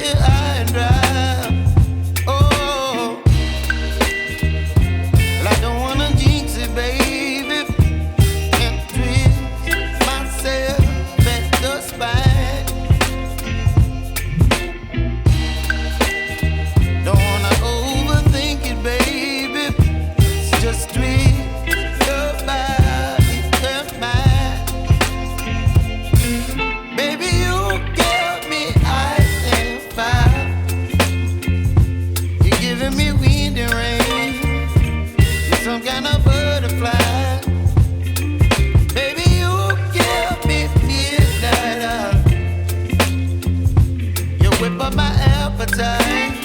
here high and dry. Oh, well, I don't wanna jinx it, baby, and twist myself at the spine. Don't wanna overthink it, baby. It's just twist your body and mine. Baby, you give me ice and fire. You're giving me wind and rain. You're some kind of butterfly. Baby, you give me midnight. You whip up my appetite.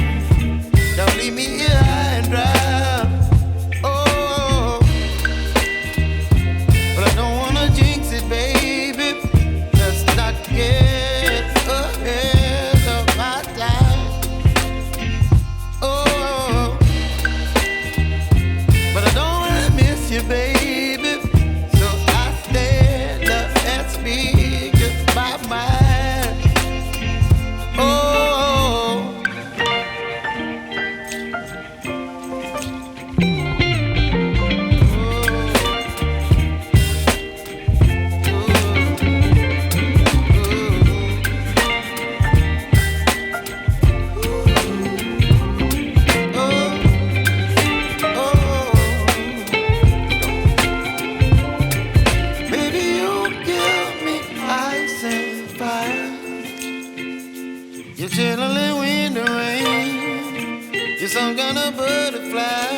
Don't leave me here high and dry. Oh, but I don't wanna jinx it, baby. Let's not get ahead of my time. Oh, but I don't wanna miss you, baby. So I stand up and speak my mind. Oh. You're chilling wind and rain. You're some kind of butterfly.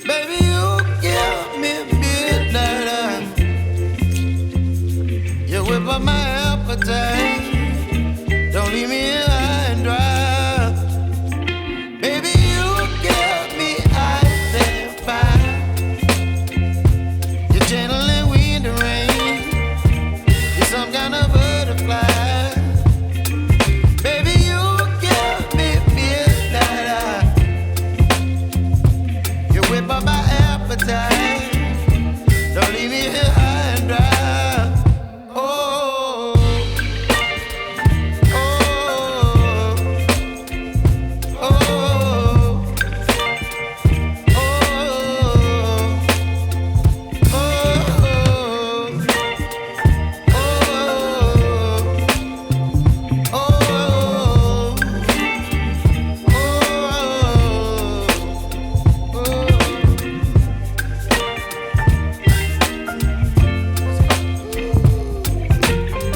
Baby, you give me midnight. You whip up my appetite.